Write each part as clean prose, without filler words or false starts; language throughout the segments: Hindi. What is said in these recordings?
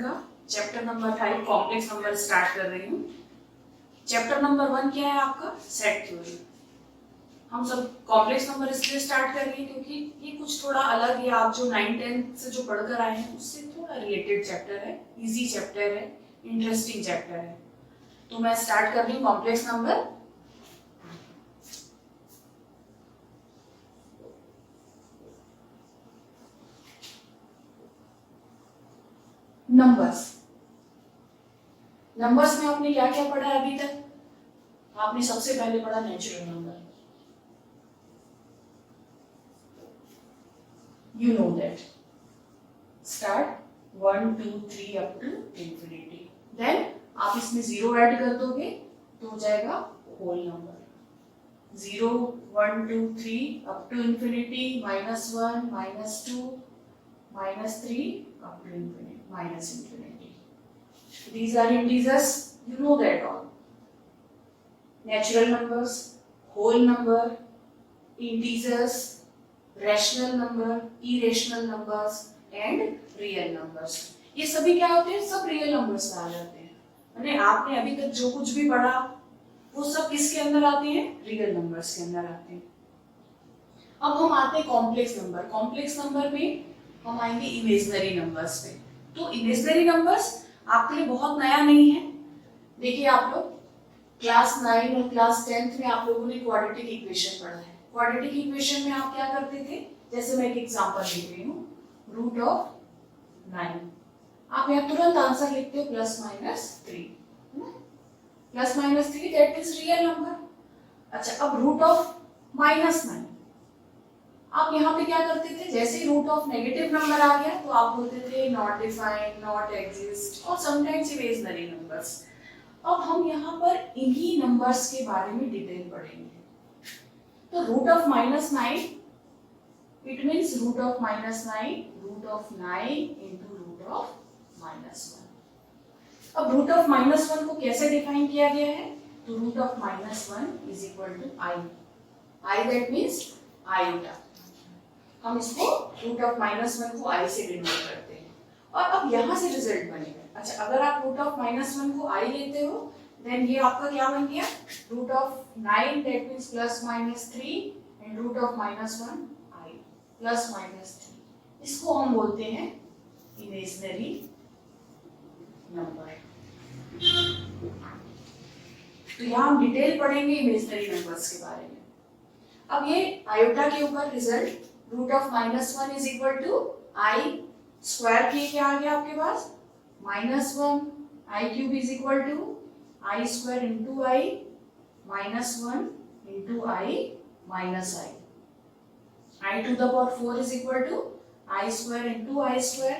का chapter number 5 complex number start कर रही हूँ। चैप्टर नंबर 1 क्या है आपका? Set theory. हम सब कॉम्प्लेक्स नंबर इसलिए स्टार्ट कर रहे हैं क्योंकि ये कुछ थोड़ा अलग है, आप जो 9-10 से जो पढ़कर आए हैं उससे थोड़ा रिलेटेड चैप्टर है, इजी चैप्टर है, इंटरेस्टिंग चैप्टर है। तो मैं स्टार्ट कर रही हूँ कॉम्प्लेक्स नंबर। नंबर्स में आपने क्या क्या पढ़ा है अभी तक? आपने सबसे पहले पढ़ा natural number. You know that. Start 1, 2, 3 up to infinity. Then आप इसमें 0 ऐड कर दोगे तो हो जाएगा whole number. 0, 1, 2, 3 up to infinity, -1, -2, -3 up to infinity, -infinity. These are integers. You know that all. Natural numbers, whole number, integers, rational number, irrational numbers and real numbers. ये सभी क्या होते हैं? सब रियल नंबर्स में आ जाते हैं। यानी आपने अभी तक जो कुछ भी पढ़ा वो सब किसके अंदर आते हैं? रियल नंबर्स के अंदर आते हैं। अब हम आते हैं कॉम्प्लेक्स नंबर। कॉम्प्लेक्स नंबर में हम आएंगे इमेजिनरी नंबर्स पे। तो इमेजिनरी नंबर्स आपके लिए बहुत नया नहीं है। देखिए आप लोग क्लास 9 और क्लास 10th में आप लोगों ने क्वाड्रेटिक इक्वेशन पढ़ा है। क्वाड्रेटिक इक्वेशन में आप क्या करते थे? जैसे मैं एक एग्जांपल लिख रही हूँ, रूट ऑफ 9। आप यहाँ तुरंत आंसर लिखते हो +-3, +-3 दैट इज रियल नंबर। अच्छा, अब रूट ऑफ -9 आप यहाँ पे क्या करते थे? जैसे ही रूट ऑफ नेगेटिव नंबर आ गया तो आप बोलते थे नॉट डिफाइंड, नॉट एग्जिस्ट और समटाइम्स इमेजिनरी नंबर्स। अब हम यहाँ पर इन्हीं नंबर्स के बारे में डिटेल पढ़ेंगे। तो root of -9 it means root of -9 root of 9 into root of -1। अब रूट ऑफ -1 को कैसे डिफाइन किया गया है? तो root of -1 is equal to i that means iota. हम इसको रूट ऑफ -1 को आई से डिनोट करते हैं और अब यहाँ से रिजल्ट बनेगा। अच्छा, अगर आप रूट ऑफ -1 को आई लेते हो देन ये आपका क्या बन गया? Root of 9 that means +-3 and root of -1 i +-3। इसको हम बोलते हैं इमेजिनरी नंबर। तो यहाँ हम डिटेल पढ़ेंगे इमेजिनरी नंबर्स के बारे में। अब ये आयोटा के ऊपर result root of -1 is equal to I square के क्या आ गया आपके पास? -1 i cube is equal to I square into I -1 into I minus I. I to the power 4 is equal to I square into I square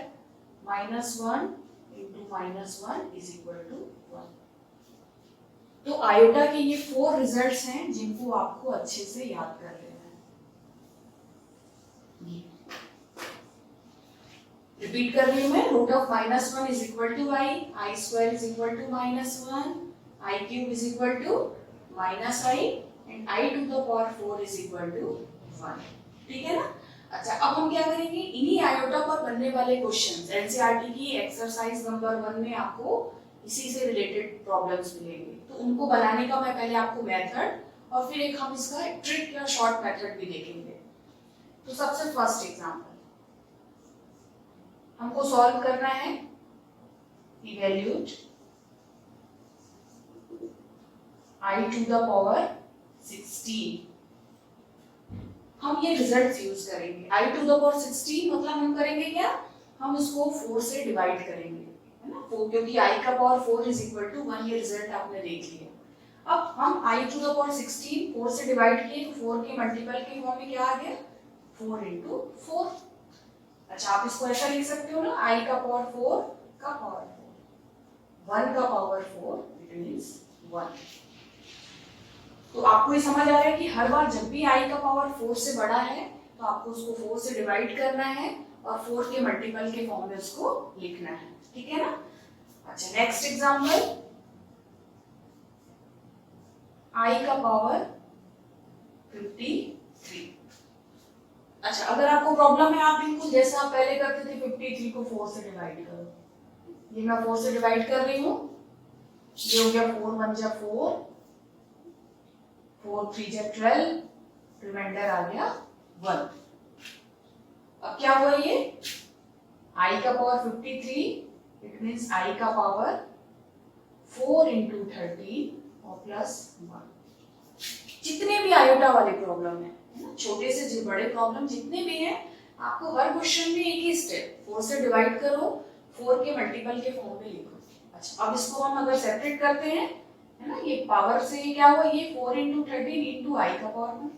-1 into -1 is equal to 1. तो आयोटा के ये 4 रिजल्ट्स हैं जिनको आपको अच्छे से याद कर लेना है। रिपीट कर रही हूँ मैं, root of -1 is equal to I square is equal to -1, I cube is equal to -i and I to the power 4 is equal to 1। ठीक है ना? अच्छा, अब हम क्या करेंगे? इन्हीं आयोटा पर बनने वाले क्वेश्चंस एनसीईआरटी की एक्सरसाइज नंबर 1 में आपको इसी से रिलेटेड प्रॉब्लम्स मिलेंगे। तो उनको बनाने का मैं पहले आपको मेथड और फिर एक हम इसका ट्रिक या शॉर्ट मेथड भी देखेंगे। तो सबसे फर्स्ट एग्जांपल हमको सॉल्व करना है, evaluate I to the power 16। हम ये रिजल्ट यूज करेंगे। I to the power 16 मतलब हम करेंगे क्या? हम इसको 4 से डिवाइड करेंगे, है ना? क्योंकि I का पावर 4 इज इक्वल टू 1, ये रिजल्ट आपने देख लिया। अब हम I to the power 16 4 से डिवाइड किए तो 4 के मल्टीपल के फॉर्म में क्या आ गया? 4 into 4। अच्छा, आप इसको ऐसा लिख सकते हो ना, I का पावर 4 का पावर 4, 1 का पावर 4 इट मींस 1। तो आपको ये समझ आ रहा है कि हर बार जब भी i का पावर 4 से बड़ा है तो आपको उसको 4 से डिवाइड करना है और 4 के मल्टीपल के फॉर्म में उसको लिखना है। ठीक है ना? अच्छा, नेक्स्ट एग्जांपल, i का पावर 53। अच्छा, अगर आपको प्रॉब्लम है आप बिल्कुल जैसा आप पहले करते थे 53 को 4 से डिवाइड करो। ये मैं 4 से डिवाइड कर रही हूँ, ये हो गया 4 1 जा 4, 4 3 जा 12, रिमाइंडर आ गया 1। अब क्या हुआ ये I का पावर 53, इट मीन्स I का पावर 4 into 13 और प्लस 1। जितने भी आयोटा वाले प्रॉब्लम है ना, छोटे से बड़े प्रॉब्लम जितने भी हैं, आपको हर क्वेश्चन में एक ही स्टेप, 4 से डिवाइड करो, 4 के मल्टीपल के फॉर्म में लिखो। अच्छा, अब इसको हम अगर सेपरेट करते हैं, है ना, ये पावर से ये क्या हुआ, ये 4 into 13 into I का पावर 1।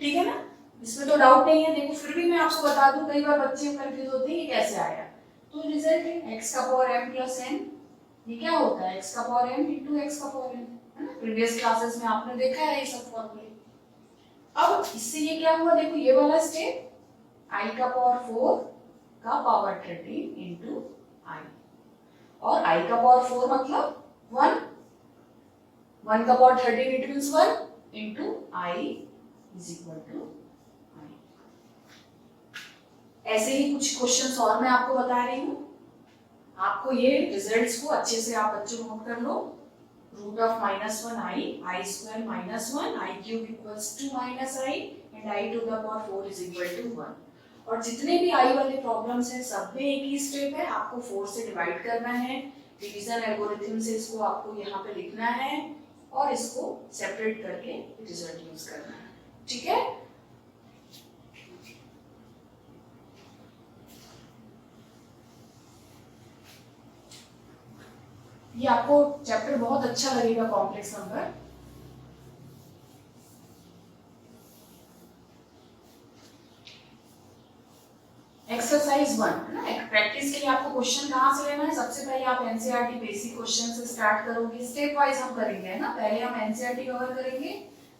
ठीक है ना, इसमें तो डाउट नहीं है। देखो फिर भी मैं आपको बता दूं, कई बार बच्चे कंफ्यूज होते हैं ये कैसे आया। तो रिजल्ट है x का पावर m प्लस n, ये क्या होता है x का पावर m into x का पावर n, है ना, प्रीवियस क्लासेस में आपने देखा है ये सब फॉर्मूले। अब इससे ये क्या हुआ, देखो ये वाला स्टेप, I का पावर 4 का पावर 13 into I, और I का पावर 4 मतलब 1, 1 का power 13 it means 1 into I is equal to I। ऐसे ही कुछ क्वेश्चंस और मैं आपको बता रही हूँ, आपको ये रिजल्ट्स को अच्छे से आप बच्चों नोट कर लो। Root of -1 I square -1, I cube equals to -I and I to the power 4 is equal to 1। और जितने भी I वाले प्रॉब्लम्स हैं सब में एक ही स्टेप है, आपको 4 से डिवाइड करना है, डिवीजन एल्गोरिथम से इसको आपको यहाँ पे लिखना है और इसको सेपरेट करके रिजल्ट यूज करना है। ठीक है, ये आपको चैप्टर बहुत अच्छा लगेगा, कॉम्प्लेक्स नंबर। एक्सरसाइज 1 है ना, एक प्रैक्टिस के लिए आपको क्वेश्चन कहाँ से लेना है, सबसे पहले आप एनसीईआरटी बेसिक क्वेश्चन से स्टार्ट करोगे, स्टेप वाइज हम करेंगे, है ना। पहले हम एनसीईआरटी कवर करेंगे,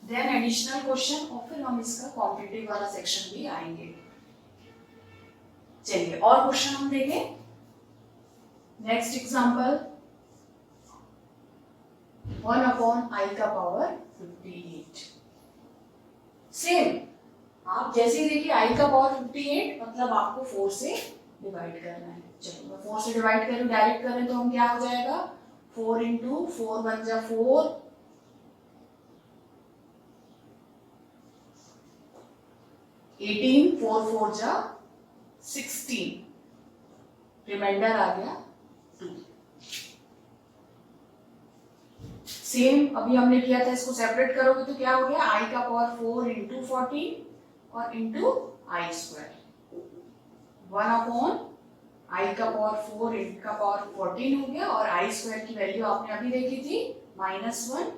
देन एडिशनल क्वेश्चन, और फिर हम इसका कॉम्पिटिटिव वाला सेक्शन भी आएंगे। चलिए और क्वेश्चन हम देखें। नेक्स्ट एग्जांपल, 1 अपॉन I का पावर 58। सेम आप जैसे ही देखिए I का पावर 58 मतलब आपको 4 से डिवाइड करना है। चलो मैं 4 से डिवाइड करूं, डायरेक्ट करें तो हम क्या हो जाएगा, 4 into 4 1 जा 4, 18 4 4 जा 16, रिमाइंडर आ गया 2। सेम अभी हमने किया था, इसको सेपरेट करोगे तो क्या हो गया, I का पावर 4 into 14 और into I square, 1 upon I का पावर 4 into का पावर 14 हो गया, और I स्क्वायर की वैल्यू आपने अभी देखी थी -1,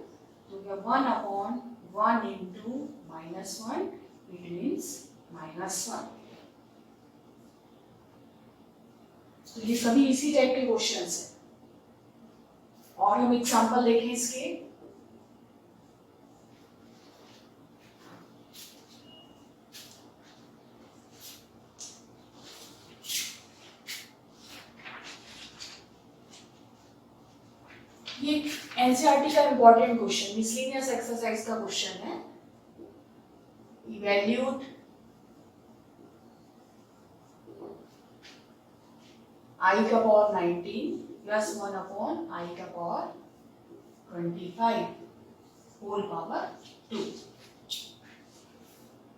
तो गया 1 अपॉन 1 into -1, इट मीन्स -1। तो ये सभी इसी टाइप के क्वेश्चंस हैं। और हम एग्जांपल देखें इसके, ये एनसीईआरटी का इंपॉर्टेंट क्वेश्चन, मिसलेनियस एक्सरसाइज का क्वेश्चन है। इवैल्यूएट I का पावर 19 प्लस 1 अपॉन I का पावर 25 होल पावर 2।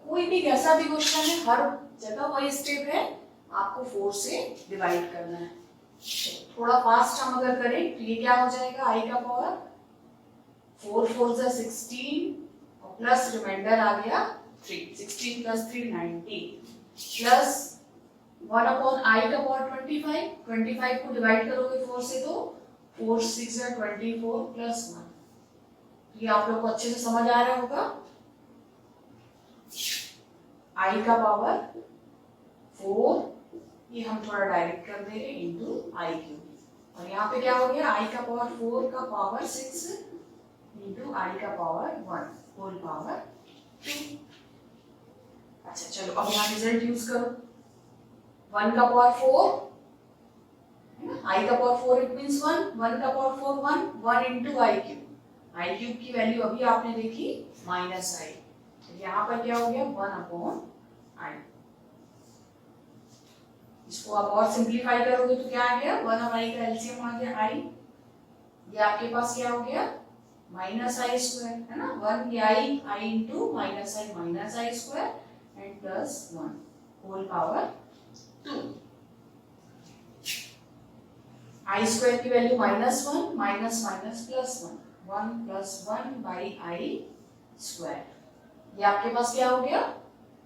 कोई भी कैसा भी क्वेश्चन है, हर जगह वही स्टेप है, आपको 4 से डिवाइड करना है। थोड़ा फास्ट हम अगर करें तो ये क्या हो जाएगा, I का पावर 4 4 जा 16 और प्लस रिमाइंडर आ गया 3, 16 प्लस 3 19 प्लस 1 अपॉन I का पावर 25, 25 को डिवाइड करोगे 4 से तो 4 6 जा 24 प्लस 1। ये आप लोग को अच्छे से समझ आ रहा होगा। I का पावर 4, ये हम थोड़ा डायरेक्ट कर दे रहे हैं, इंटू I क्यूब, और यहाँ पे क्या हो गया, I का पावर 4 का पावर 6 इंटू I का पावर 1 होल पावर 2। अच्छा चलो अब यहाँ रिजल्ट यूज करो, 1 का पावर 4, I का पावर 4 इट मींस 1, 1 का पावर 4 1, 1 into I क्यूब की वैल्यू अभी आपने देखी -I, तो यहाँ पर क्या हो गया 1 अपॉन I। इसको आप और सिंप्लीफाई करोगे तो क्या आ गया, 1 और i का एलसीएम आ गया i, ये आपके पास क्या हो गया माइनस आई स्क्वायर, है ना, 1 की i into minus I square and plus 1 whole power 2। I square की value -1 minus minus plus 1 plus 1 by i square, ये आपके पास क्या हो गया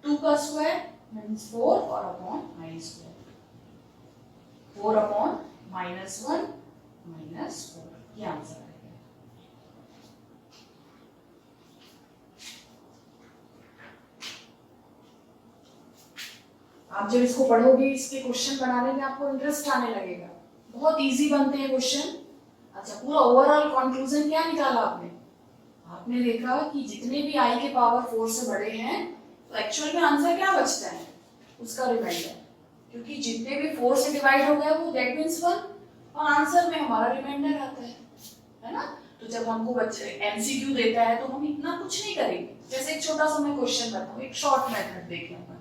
2 का स्क्वायर मीन्स 4 और upon I square, 4 upon -1 minus 4, ये आंसर है। आप जब इसको पढ़ोगे इसके क्वेश्चन बनाने में आपको इंटरेस्ट आने लगेगा, बहुत इजी बनते हैं क्वेश्चन। अच्छा, पूरा ओवरऑल कंक्लूजन क्या निकाला आपने, आपने देखा कि जितने भी i के पावर 4 से बड़े हैं तो एक्चुअल में आंसर क्या बचता है उसका रिमाइंडर, क्योंकि जितने भी 4 से डिवाइड हो गया वो दैट मींस 1 और आंसर में हमारा रिमाइंडर आता है ना। तो जब हमको बच्चे एमसीक्यू देता है तो हम इतना कुछ नहीं करेंगे, जैसे एक छोटा सा मैं क्वेश्चन बताऊं, एक शॉर्ट मेथड देख लेंगे।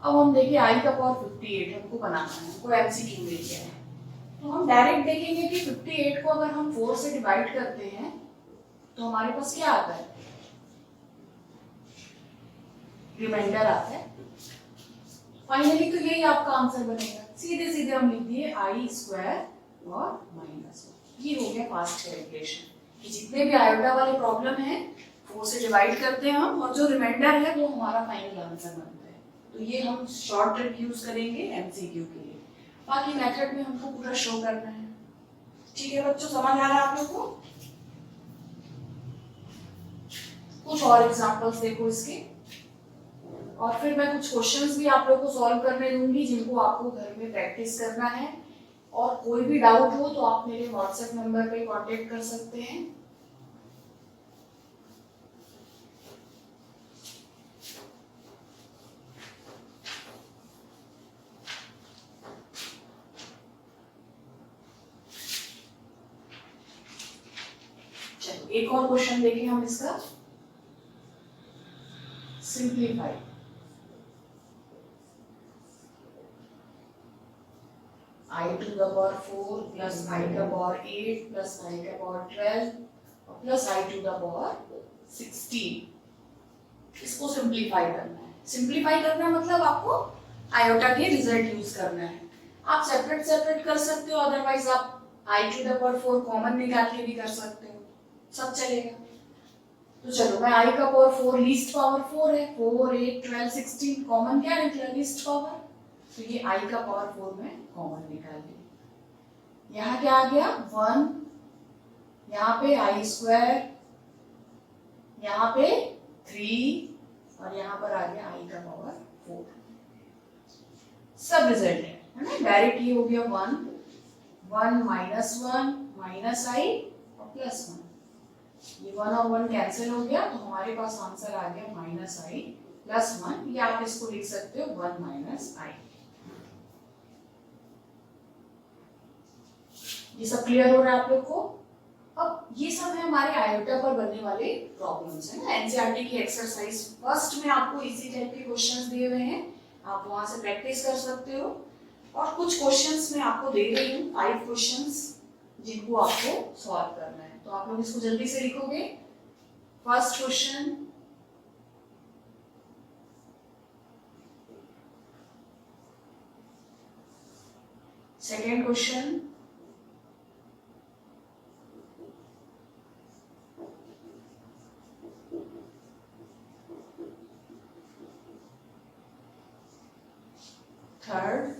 अब हम देखिए i का पावर 58 हमको बनाना है, हमको एमसीक्यू दे दिया है, तो हम डायरेक्ट देखेंगे कि 58 को अगर हम 4 से डिवाइड करते हैं तो हमारे पास क्या आता है, रिमाइंडर आता है। फाइनली तो यही आपका आंसर बनेगा, सीधे सीधे हम लिख दिए आई स्क्वायर और माइनस 1। ये हो गया फास्ट कैलकुलेशन कि जितने भी आयोटा वाले प्रॉब्लम है 4 से डिवाइड करते हैं हम और जो रिमाइंडर है वो हमारा फाइनल आंसर बनता है। तो ये हम शॉर्ट ट्रिक यूज करेंगे एमसीक्यू के लिए, बाकी मेथड में हमको पूरा शो करना है। ठीक है बच्चों, समझ आ रहा है आप लोग को? कुछ और एग्जांपल्स देखो इसके, और फिर मैं कुछ क्वेश्चंस भी आप लोगों को सॉल्व करने दूंगी जिनको आपको घर में प्रैक्टिस करना है। और कोई भी डाउट हो तो आप मेरे व्हाट्सएप नंबर पे कांटेक्ट कर सकते हैं। चलो एक और क्वेश्चन देखें हम इसका, simplify. I to the power 4 plus I का power 8 plus I का power 12 और plus I to the power 16, इसको सिंप्लीफाई करना है। सिंप्लीफाई करना मतलब आपको आयोटा के रिजल्ट यूज करना है। आप सेपरेट सेपरेट कर सकते हो, अदरवाइज आप I to the power 4 common निकाल के भी कर सकते हो, सब चलेगा। तो चलो मैं I का पावर 4, लीस्ट पावर 4 है, 4 8 12 16, कॉमन क्या निकला लीस्ट पावर, तो ये I का पावर 4 में कॉमन निकाल ली। यहाँ क्या आ गया 1, यहाँ पे I स्क्वायर, यहाँ पे 3 और यहाँ पर आ गया I का पावर 4, सब रिजल्ट है ना। डायरेक्ट ये हो गया 1 1 माइनस 1 माइनस I और प्लस 1, ये 1 और 1 कैंसिल हो गया तो हमारे पास आंसर आ गया माइनस I प्लस 1, या आप इसको लिख सकते हो 1 माइनस I। ये सब क्लियर हो रहा है आप लोग को? अब ये सब है हमारे आयोटा पर बनने वाले प्रॉब्लम्स है ना, एनसीईआरटी की एक्सरसाइज फर्स्ट में आपको इसी टाइप के क्वेश्चंस दिए हुए हैं, आप वहां से प्रैक्टिस कर सकते हो। और कुछ क्वेश्चंस मैं आपको दे रही हूँ, 5 क्वेश्चंस जिनको आपको सॉल्व करना है, तो आप लोग इसको जल्दी से लिखोगे। First question, second question, third,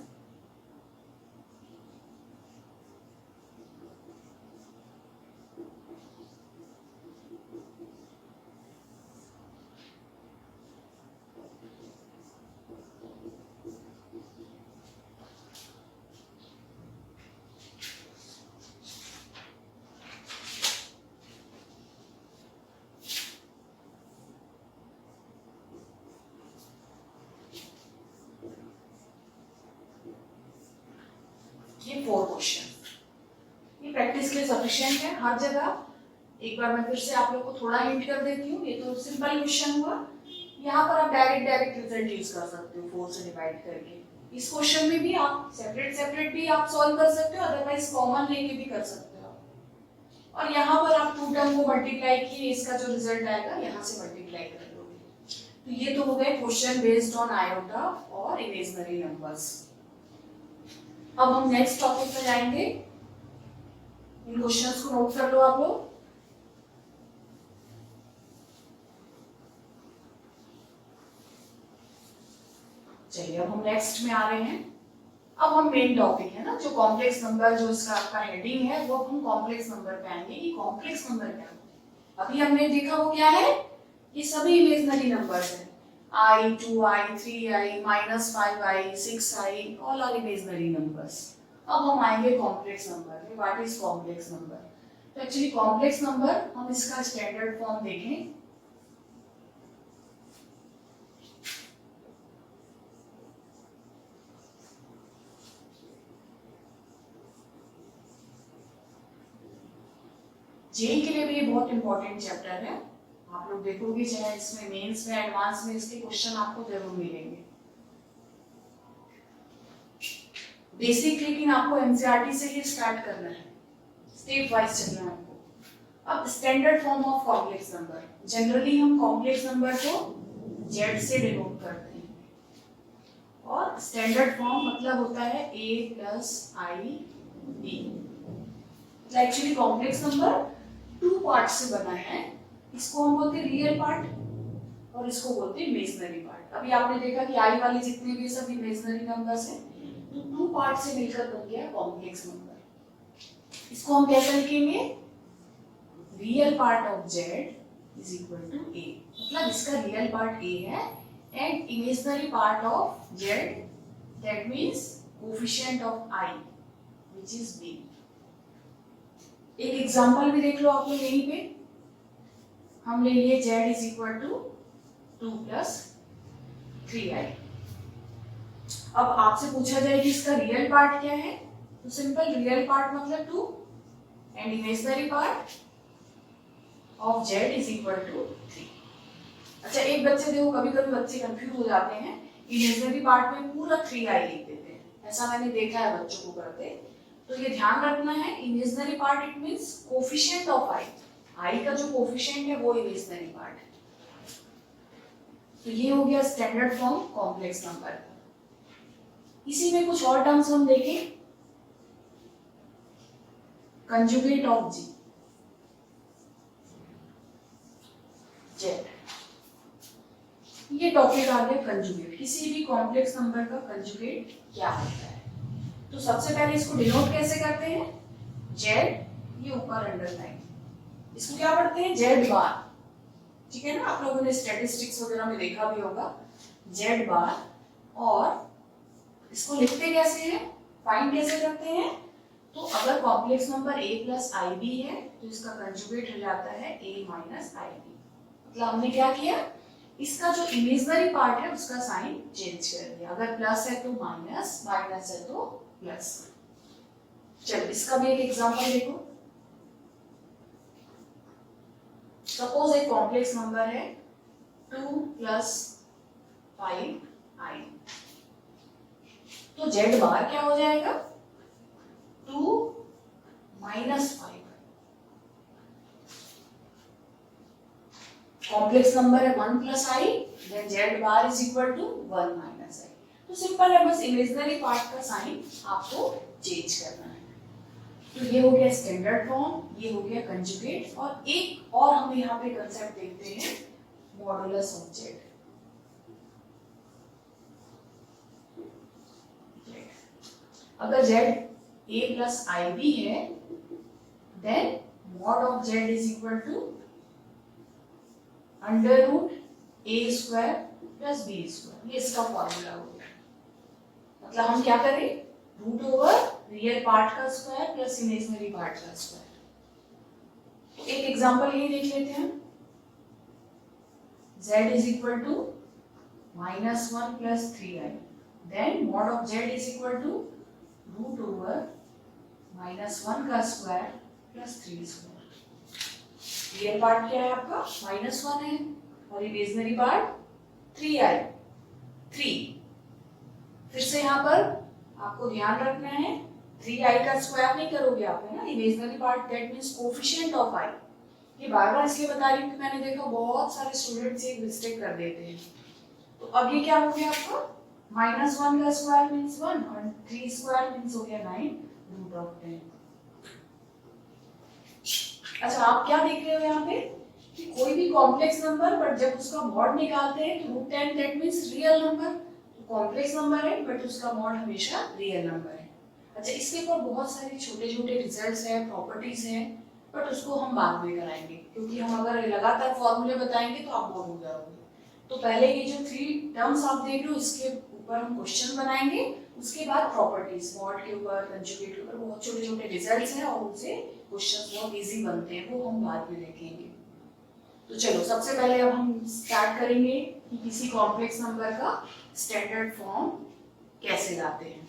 ये 4 क्वेश्चन। ये प्रैक्टिस के लिए सफिशिएंट है हर जगह। एक बार मैं फिर से आप लोग को थोड़ा हिंट कर देती हूँ, ये तो सिंपल क्वेश्चन हुआ, यहाँ पर आप डायरेक्ट रिजल्ट यूज कर सकते हो 4 से डिवाइड करके, इस क्वेश्चन में भी आप सेपरेट सेपरेट भी आप सॉल्व कर सकते हो, अदरवाइज कॉमन लेके भी कर सकते हो। और यहाँ पर आप टू टर्म को मल्टीप्लाई किए, इसका जो रिजल्ट आएगा यहाँ से मल्टीप्लाई कर लोगे। तो ये तो हो गए क्वेश्चन बेस्ड ऑन आयोटा और इमेजिनरी नंबर्स। अब हम नेक्स्ट टॉपिक पे जाएंगे। इन क्वेश्चंस को नोट कर लो आप लोग। चलिए अब हम नेक्स्ट में आ रहे हैं। अब हम मेन टॉपिक है ना, जो कॉम्प्लेक्स नंबर, जो इसका आपका हेडिंग है, वो हम कॉम्प्लेक्स नंबर पे आएंगे कि कॉम्प्लेक्स नंबर क्या होते हैं। अभी हमने देखा वो क्या है, ये सभी इमेजिनरी नंबर्स हैं। I, 2i, 3i, -5i, 6i, all are imaginary numbers. अब हम आएंगे कॉम्प्लेक्स नंबर में। What is complex number? तो एक्चुअली कॉम्प्लेक्स नंबर, हम इसका स्टैंडर्ड फॉर्म देखें। जेई के लिए भी ये बहुत इंपॉर्टेंट चैप्टर है। आप लोग देखोगे चाहे इसमें मेंस में, एडवांस में, इसके क्वेश्चन आपको जरूर मिलेंगे। बेसिक लेकिन आपको एनसीईआरटी से ही स्टार्ट करना है, स्टेप वाइज चलना है आपको। अब standard form of complex number. Generally हम कॉम्प्लेक्स नंबर को जेड से डिनोट करते हैं, और स्टैंडर्ड फॉर्म मतलब होता है a plus I B. Actually complex number two part से बना है। इसको हम बोलते हैं रियल पार्ट और इसको बोलते हैं इमेजिनरी पार्ट। अभी आपने देखा कि आई वाले जितने भी सब इमेजिनरी नंबर्स हैं, तो टू पार्ट से मिलकर बन गया कॉम्प्लेक्स नंबर। इसको हम कैसे लिखेंगे? Real part of z is equal to a, मतलब इसका रियल पार्ट ए है and imaginary part of z, that means coefficient of i which is b. एक एग्जांपल भी देख लो आप लोग यहीं पे। हम ले लिए z is equal to 2 plus 3i। अब आपसे पूछा जाए कि इसका रियल पार्ट क्या है, तो सिंपल, रियल पार्ट मतलब 2 and imaginary part of z is equal to 3। अच्छा, एक बच्चे देखो, कभी कभी बच्चे कंफ्यूज हो जाते हैं, इमेजिनरी पार्ट में पूरा 3i लिख देते हैं। ऐसा मैंने देखा है बच्चों को करते। तो ये ध्यान रखना है, imaginary part it means coefficient of i. I का जो कोएफिशिएंट है वो इमेजिनरी पार्ट है। तो ये हो गया स्टैंडर्ड फॉर्म कॉम्प्लेक्स नंबर। इसी में कुछ और टर्म्स हम देखें। कंजुगेट ऑफ जी, जेड, ये टॉपिक आ गया कंजुगेट। किसी भी कॉम्प्लेक्स नंबर का कंजुगेट क्या होता है? तो सबसे पहले इसको डिनोट कैसे करते हैं? जेड, ये ऊपर अंडरलाइन, इसको क्या पढ़ते हैं? जेड बार। ठीक है ना, आप लोगों ने स्टैटिस्टिक्स वगैरह में देखा भी होगा, जेड बार। और इसको लिखते कैसे हैं, फाइंड कैसे करते हैं? तो अगर complex number a plus I B है तो इसका कंजुगेट हो जाता है a माइनस आई बी। मतलब हमने क्या किया, इसका जो इमेजिनरी पार्ट है उसका साइन चेंज कर दिया। अगर प्लस है तो माइनस, माइनस है तो प्लस। चलो इसका भी एक एग्जांपल देखो। सपोज एक कॉम्प्लेक्स नंबर है 2 प्लस 5i, तो जेड बार क्या हो जाएगा? 2 माइनस 5। कॉम्प्लेक्स नंबर है 1 plus i, then z bar is equal to 1 minus i. तो सिंपल है, बस इमेजिनरी पार्ट का साइन आपको चेंज करना है। तो ये हो गया स्टैंडर्ड फॉर्म, ये हो गया कंजुगेट। और एक और हम यहाँ पे कंसेप्ट देखते हैं, मॉडुलस ऑफ जेड। अगर z a plus I B है, then mod of z is equal to under root a square plus B square. ये इसका फॉर्मूला हो गया। मतलब हम क्या करें, रूट ओवर रियल पार्ट का स्क्वायर प्लस इमेजिनरी पार्ट का स्क्वायर। तो एक एग्जांपल ये देख लेते हैं। z is equal to -1 plus 3i, then mod of z is equal to root over -1 का square plus 3 square. Real part क्या है आपका? -1 है और इमेजिनरी पार्ट 3i, 3। फिर से यहाँ पर आपको ध्यान रखना है 3i का स्क्वायर नहीं करोगे आप, है ना, imaginary part that means coefficient of i। ये बार बार इसलिए बता रही हूँ कि मैंने देखा बहुत सारे स्टूडेंट्स एक मिस्टेक कर देते हैं। तो अब ये क्या हो गया आपका, -1 का स्क्वायर मींस 1 और 3 स्क्वायर मींस हो गया 9 √10। अच्छा, आप क्या देख रहे हो यहाँ पे कि कोई भी कॉम्प्लेक्स नंबर बट जब उसका मॉड निकालते हैं तो √10 that means real number. Complex number है बट उसका मॉड हमेशा रियल नंबर है। अच्छा, इसके ऊपर बहुत सारे छोटे छोटे रिजल्ट्स हैं, प्रॉपर्टीज हैं, बट उसको हम बाद में कराएंगे क्योंकि हम अगर लगातार फॉर्मूले बताएंगे तो आप बोर हो जाओगे। तो पहले ये जो 3 टर्म्स आप देख रहे हो इसके ऊपर हम क्वेश्चन बनाएंगे, उसके बाद प्रॉपर्टीज मॉड के ऊपर, कंजुगेट के ऊपर बहुत छोटे छोटे रिजल्ट्स हैं और उनसे क्वेश्चंस बहुत इजी बनते हैं, वो हम बाद में देखेंगे। तो चलो सबसे पहले अब हम स्टार्ट करेंगे कि किसी कॉम्प्लेक्स नंबर का स्टैंडर्ड फॉर्म कैसे लाते हैं।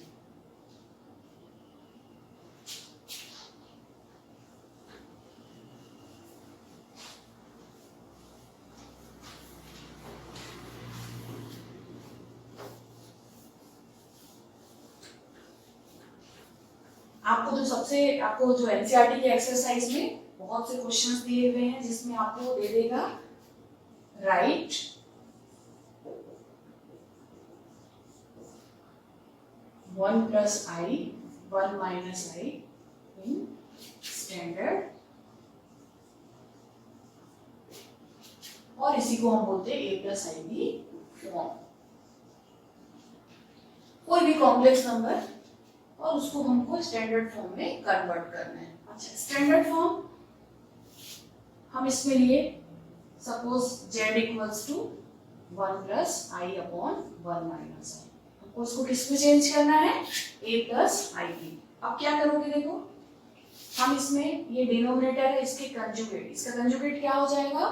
आपको जो एनसीईआरटी की एक्सरसाइज में बहुत से क्वेश्चंस दिए हुए हैं जिसमें आपको दे देगा right one plus I 1 minus I in standard, और इसी को हम बोलते हैं ए प्लस आई बी फॉर्म। कोई भी कॉम्प्लेक्स नंबर और उसको हमको स्टैंडर्ड फॉर्म में कन्वर्ट करना है। अच्छा, स्टैंडर्ड फॉर्म हम इसमें लिए suppose z equals to 1 plus I upon 1 minus i. हमको उसको किस में चेंज करना है, a प्लस आई बी। अब क्या करोगे, देखो हम इसमें ये डिनोमिनेटर है इसके कंजुगेट, इसका कंजुगेट क्या हो जाएगा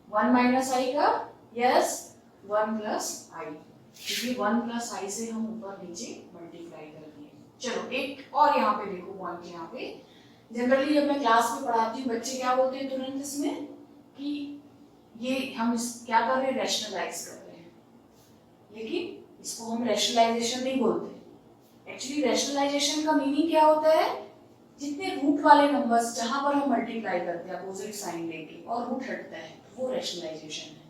1 माइनस आई का, यस 1 प्लस आई, क्योंकि 1 प्लस आई से हम ऊपर नीचे मल्टीप्लाई कर दिए। चलो एक और यहाँ पे देखो पॉइंट, यहाँ पे जनरली जब मैं क्लास में पढ़ाती हूँ बच्चे क्या बोलते हैं तुरंत इसमें कि ये हम क्या कर रहे हैं, रैशनलाइज कर रहे हैं, लेकिन इसको हम रैशनलाइजेशन नहीं बोलते। एक्चुअली रैशनलाइजेशन का मीनिंग क्या होता है, जितने रूट वाले नंबर्स जहां पर हम मल्टीप्लाई करते हैं अपोजिट साइन लेके और रूट हटता है वो रैशनलाइजेशन है।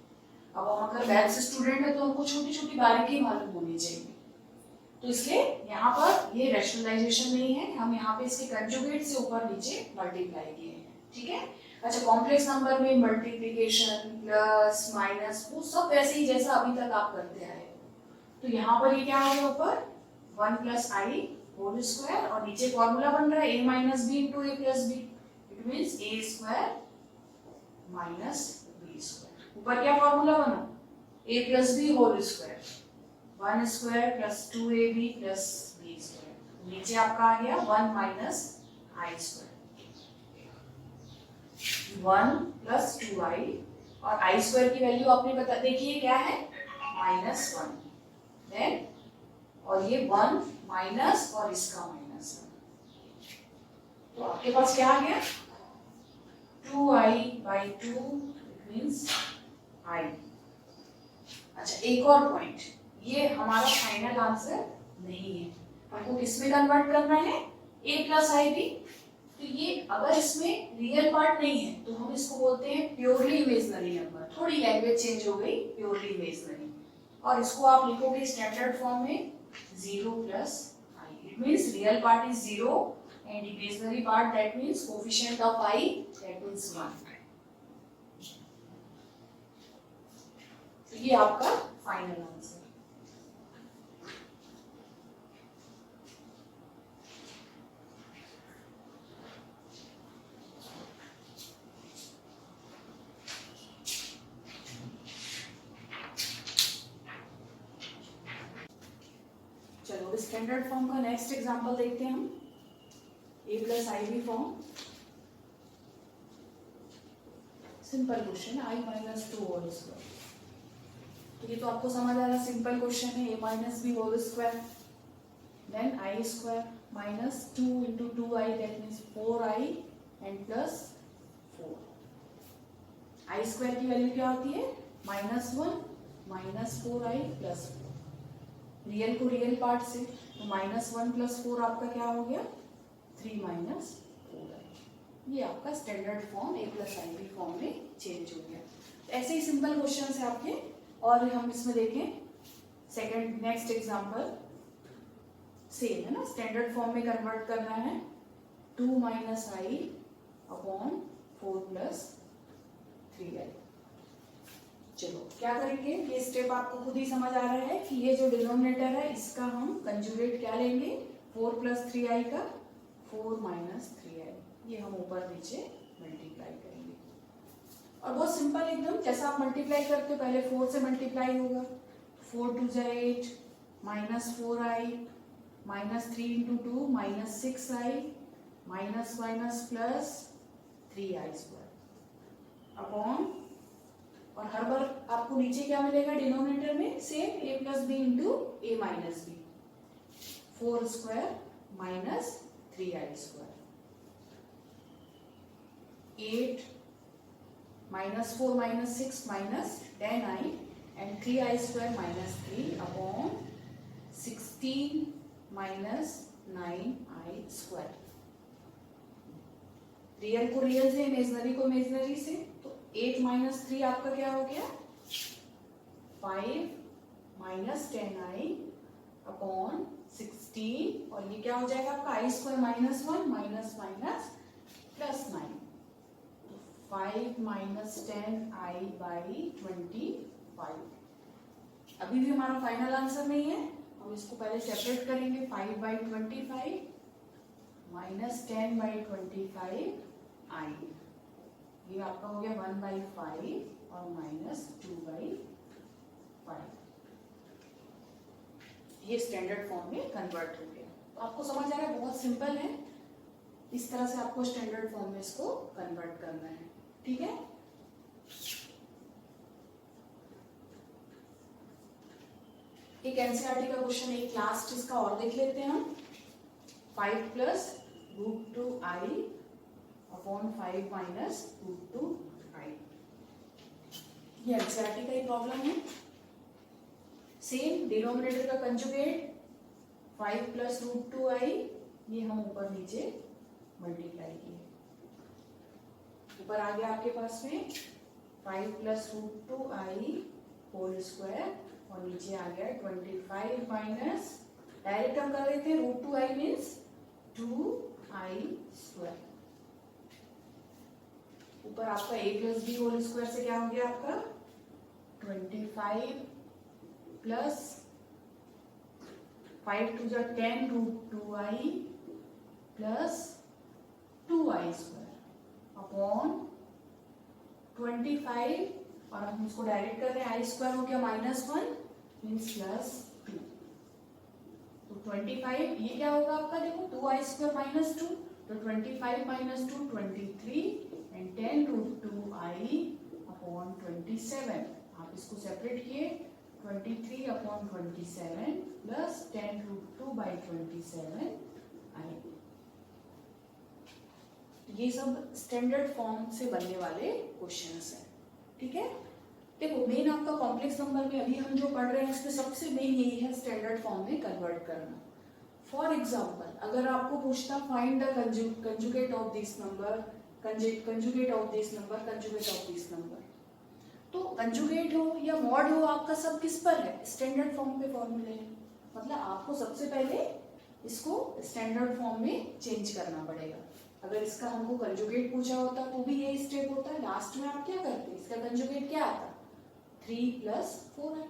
अब हम अगर मैथ्स स्टूडेंट है तो हमको छोटी छोटी बारीकी मालूम होनी चाहिए, तो इसलिए यहाँ पर ये रैशनलाइजेशन नहीं है, हम यहाँ पे इसके कंजुगेट से ऊपर नीचे मल्टीप्लाई किए हैं, ठीक है। अच्छा, कॉम्प्लेक्स नंबर में मल्टीप्लिकेशन प्लस माइनस वो सब वैसे ही जैसा अभी तक आप करते आए हो। तो यहाँ पर ये क्या आ गया ऊपर 1 प्लस आई होल स्क्वायर और नीचे फॉर्मूला बन रहा है a minus B into A plus B, it means A square minus B square. ऊपर क्या फॉर्मूला बना, a plus B whole square 1 square plus 2ab plus b square, नीचे आपका आ गया 1 माइनस आई स्क्वायर, 1 प्लस 2i और आई स्क्वायर की वैल्यू आपने बता देखिए क्या है -1, देन और ये 1 माइनस और इसका -1, तो आपके पास क्या आ गया 2i/2 मींस i। अच्छा, एक और पॉइंट, ये हमारा फाइनल आंसर नहीं है, हमको किसमें कन्वर्ट करना है a प्लस आई बी। तो ये अगर इसमें रियल पार्ट नहीं है तो हम इसको बोलते हैं प्योरली इमेजिनरी नंबर, थोड़ी लैंग्वेज चेंज हो गई, प्योरली इमेजिनरी, और इसको आप लिखोगे स्टैंडर्ड फॉर्म में 0 plus I, it means real part is 0 and imaginary part that means coefficient of I that means 1। तो ये आपका फाइनल आंसर। चलो स्टैंडर्ड फॉर्म का नेक्स्ट एग्जांपल देखते हैं हम, a plus I B form. Simple question है, i माइनस 2 होल स्क्वायर, तो ये तो आपको समझ आ रहा है सिंपल क्वेश्चन है, a minus B whole square then I square minus 2 into 2i that means 4i and plus 4। I square की वैल्यू क्या होती है -1 माइनस 4i प्लस 4। रियल को रियल पार्ट से, तो -1 + 4 आपका क्या हो गया 3 - 4 है। ये आपका स्टैंडर्ड फॉर्म A+IB फॉर्म में चेंज हो गया। ऐसे ही सिंपल क्वेश्चन है आपके। और हम इसमें देखें सेकंड नेक्स्ट एग्जांपल, सेम है ना, स्टैंडर्ड फॉर्म में कन्वर्ट करना है 2 - i/4 + 3i। चलो क्या करेंगे, ये स्टेप आपको खुद ही समझ आ रहा है कि ये जो डिनोमिनेटर है इसका हम कंजुगेट क्या लेंगे 4 + 3i का 4 - 3i, ये हम ऊपर नीचे मल्टीप्लाई करेंगे। और बहुत सिंपल एकदम, जैसा आप मल्टीप्लाई करते हो पहले 4 से मल्टीप्लाई होगा, 4 × 2 = 8 -4i -3 × 2 -6i plus 3i² upon, और हर बार आपको नीचे क्या मिलेगा डिनोमिनेटर में same a + b × a - b 4² - 3i², 8 -4 - 6 -10i and 3i² - 3 upon 16 - 9i²। Real को रियल से, इमेजनरी को इमेजनरी से, तो 8 - 3 आपका क्या हो गया 5 - 10i अपॉन 16, और ये क्या हो जाएगा आपका i² - 1 - +9, 5 - 10i/25। अभी भी हमारा फाइनल आंसर नहीं है, हम इसको पहले सेपरेट करेंगे 5/25 - 10/25i, ये आपका हो गया 1/5 और -2/5। ये स्टैंडर्ड फॉर्म में कन्वर्ट हो गया। तो आपको समझ आ रहा है, बहुत सिंपल है, इस तरह से आपको स्टैंडर्ड फॉर्म में इसको कन्वर्ट करना है। ठीक है, एक एनसीईआरटी का क्वेश्चन, एक लास्ट इसका और देख लेते हैं हम। 5 + √2i अपॉन 5 - √2i, ये एनसीईआरटी का ही प्रॉब्लम है। सेम डिनोमिनेटर का कंजुगेट 5 + √2i, ये हम ऊपर नीचे मल्टीप्लाई किए, ऊपर आ गया आपके पास में 5 + √2i² और नीचे आ गया 25 माइनस, डायरेक्ट हम कर रहे थे √2i मीन्स 2i², ऊपर आपका a + b² से क्या हो गया आपका 25 plus 5 × 2 = 10 √2i plus 2i² upon 25, और हम इसको डायरेक्ट कर रहे हैं i² हो गया -1 मीन्स +2, तो 25 ये क्या होगा आपका, देखो 2i² - 2, तो 25 - 2 23 एंड 10 √2i अपॉन 27, आप इसको सेपरेट किए 23 अपॉन 27 प्लस 10 √2/27i। ये सब स्टैंडर्ड फॉर्म से बनने वाले क्वेश्चंस हैं। ठीक है, देखो मेन आपका कॉम्प्लेक्स नंबर में अभी हम जो पढ़ रहे हैं इसमें सबसे मेन यही है स्टैंडर्ड फॉर्म में कन्वर्ट करना। फॉर एग्जांपल अगर आपको पूछता find the conjugate of this number, conjugate of this number, conjugate of this number, तो कंजुगेट हो या मॉड हो आपका सब किस पर है, स्टैंडर्ड फॉर्म पे फॉर्मूले है। मतलब आपको सबसे पहले इसको स्टैंडर्ड फॉर्म में चेंज करना पड़ेगा। अगर इसका हमको कंजुगेट पूछा होता तो भी यही स्टेप होता है, लास्ट में आप क्या करते, इसका कंजुगेट क्या आता 3 + 4i,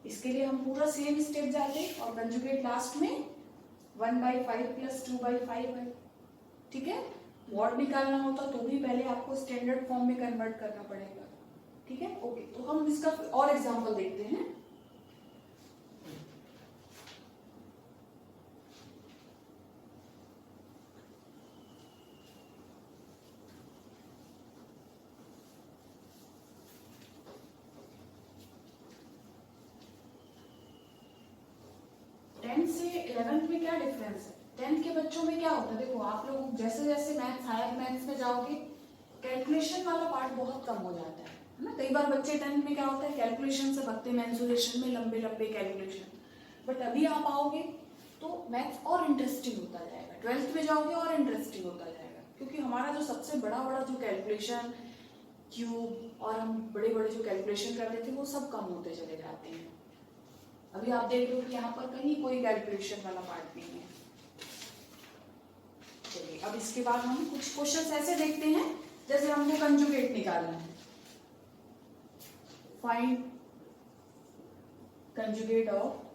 इसके लिए हम पूरा सेम स्टेप जाते और कंजुगेट लास्ट में 1/5 + 2/5 है। ठीक है, मॉड निकालना होता तो भी पहले आपको स्टैंडर्ड फॉर्म में कन्वर्ट करना पड़ेगा। ठीक है, ओके, तो हम इसका और एग्जांपल देखते हैं। से 11th में क्या डिफरेंस है, 10th के बच्चों में क्या होता है, देखो आप लोग जैसे जैसे मैथ्स हायर मैथ्स में जाओगे कैलकुलेशन वाला पार्ट बहुत कम हो जाता है ना। कई बार बच्चे 10th में क्या होता है कैलकुलेशन से भगते, मेंसुरेशन में लंबे लंबे कैलकुलेशन, बट अभी आप आओगे तो मैथ्स और इंटरेस्टिंग होता जाएगा, 12th में जाओगे और इंटरेस्टिंग होता जाएगा, क्योंकि हमारा जो सबसे बड़ा बड़ा जो कैलकुलेशन क्यूब और हम बड़े बड़े जो कैलकुलेशन करते थे वो सब कम होते चले जाते हैं। अभी आप देख रहे हो कि यहाँ पर कहीं कोई कैलकुलेशन वाला पार्ट नहीं है। चलिए अब इसके बाद हम कुछ क्वेश्चंस ऐसे देखते हैं जैसे हमको कंजुगेट निकालना है। Find conjugate of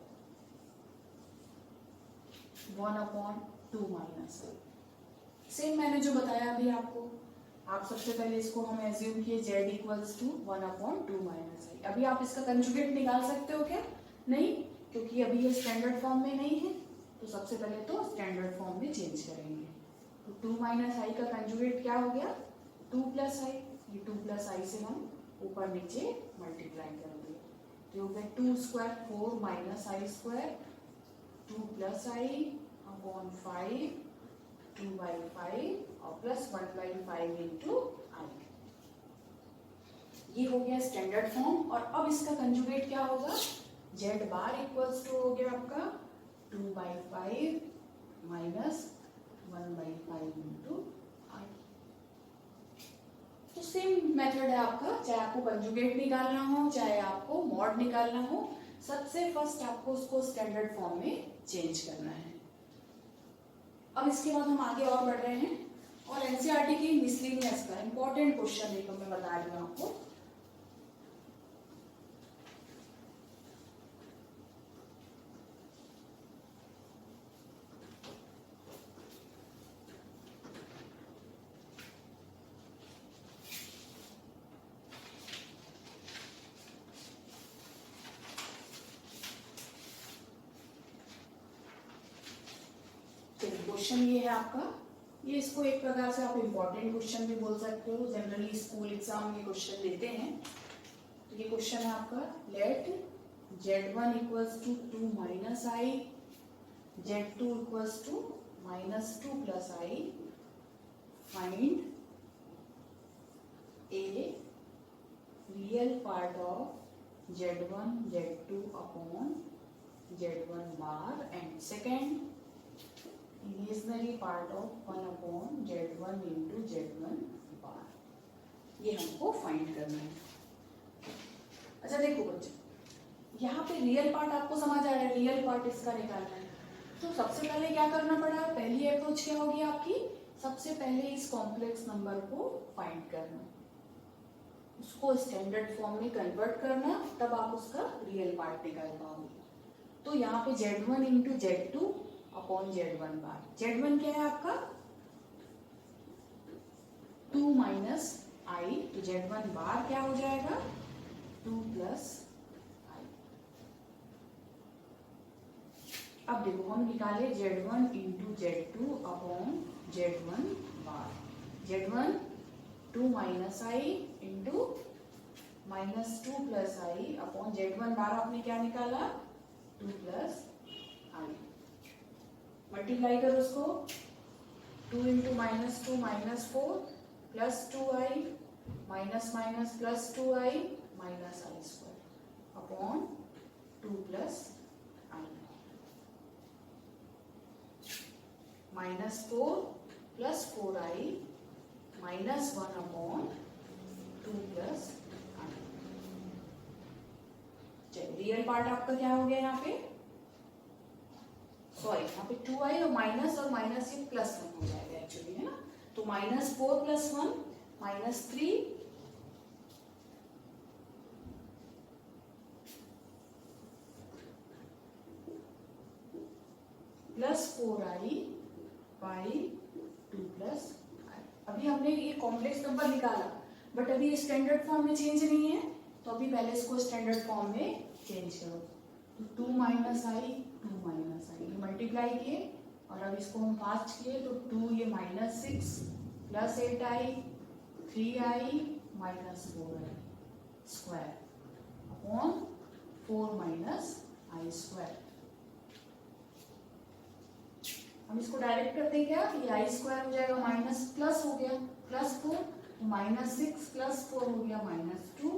1/2 minus. Same मैंने जो बताया अभी आपको, आप सबसे पहले इसको हम एज्यूम किए z इक्वल्स टू 1/2 माइनस आई। अभी आप इसका कंजुगेट निकाल सकते हो क्या? नहीं, क्योंकि अभी ये स्टैंडर्ड फॉर्म में नहीं है, तो सबसे पहले तो स्टैंडर्ड फॉर्म में चेंज करेंगे। तो 2 माइनस आई का कंजुगेट क्या हो गया? 2 प्लस आई। ये 2 प्लस आई से हम ऊपर नीचे मल्टीप्लाई करेंगे, तो हो गया 2 स्क्वायर 4 माइनस आई स्क्वायर 2 प्लस आई अपॉन 5 2/5 और प्लस 1/5 इंटू आई। ये हो गया स्टैंडर्ड फॉर्म। और अब इसका कंजुगेट क्या होगा? z बार इक्वल्स टू हो गया आपका 2/5 माइनस 1/5 इंटू आई। तो सेम मेथड है आपका, चाहे आपको कंजुगेट निकालना हो चाहे आपको मॉड निकालना हो, सबसे फर्स्ट आपको उसको स्टैंडर्ड फॉर्म में चेंज करना है। अब इसके बाद हम आगे और बढ़ रहे हैं और एनसीईआरटी की मिसलेनियस का इंपॉर्टेंट क्वेश्चन एक मैं बता रही हूँ आपको। क्वेश्चन ये है आपका, ये इसको एक प्रकार से आप इम्पोर्टेंट क्वेश्चन भी बोल सकते हो, जनरली स्कूल एग्जाम में क्वेश्चन देते हैं। तो ये क्वेश्चन है आपका, let z1 equals to 2 minus I, z2 equals to -2 plus I, find a real part of z1 z2 upon z1 bar and second imaginary part of 1/z1 into z1 bar. ये हमको फाइंड करना है। अच्छा देखो बच्चों, यहाँ पे रियल पार्ट आपको समझ आ रहा है, रियल पार्ट इसका निकालना है। तो सबसे पहले क्या करना पड़ा? पहली अप्रोच क्या होगी आपकी? सबसे पहले इस कॉम्प्लेक्स नंबर को फाइंड करना, उसको स्टैंडर्ड फॉर्म में कन्वर्ट करना, तब आप उसका रियल पार्ट निकाल पाओगे। तो यहाँ पे z1 into z2 upon z1 बार। z1 क्या है आपका? 2 माइनस आई, तो z1 बार क्या हो जाएगा? 2 प्लस आई। अब देखो हम निकाले z1 into z2 upon z1 बार। z1 2 माइनस आई इंटू -2 प्लस आई अपॉन z1 बार आपने क्या निकाला? 2 प्लस आई। मल्टीप्लाई करो उसको, 2 into -2 -4 plus 2i minus minus plus 2i minus I square upon 2 plus i -4 plus 4i -1 upon 2 plus i. चलिए रियल पार्ट आपका क्या हो गया यहाँ पे? सॉरी, यहाँ पे 2i और माइनस ये प्लस 1 हो जाएगा एक्चुअली, है ना। तो -4 plus 1 -3 plus 4i by 2 plus i. अभी हमने ये कॉम्प्लेक्स नंबर निकाला, बट अभी स्टैंडर्ड फॉर्म में चेंज नहीं है, तो अभी पहले इसको स्टैंडर्ड फॉर्म में चेंज करो। तो 2 माइनस आई 2 माइनस आई, ये मल्टीप्लाई किए और अब इसको हम फास्ट किए, तो 2 ये -6 plus 8i 3i -4i square upon 4 minus आई स्क्वायर। हम इसको डायरेक्ट करते हैं क्या? ये आई स्क्वायर हो जाएगा माइनस प्लस हो गया +4, -6 प्लस 4 हो गया -2,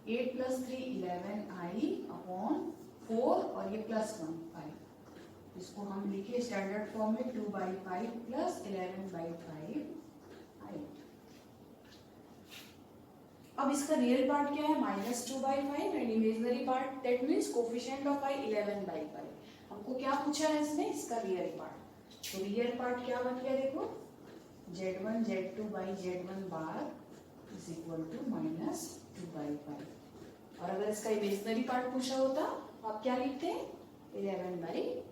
8 प्लस 3 11i अपॉन 4 और ये +1 5। इसको हम लिखे स्टैंडर्ड फॉर्म में 2/5 प्लस 11/5 8। अब इसका रियल पार्ट क्या है? -2/5 and imaginary part that means coefficient of i 11/5। हमको क्या पूछा है इसमें? इसका रियल पार्ट। तो रियल पार्ट क्या बन गया देखो, z1 z2 by z1 bar is equal to -2/5। और अगर इसका इमेजिनरी पार्ट पूछा होता तो आप क्या लिखते हैं? 11/5।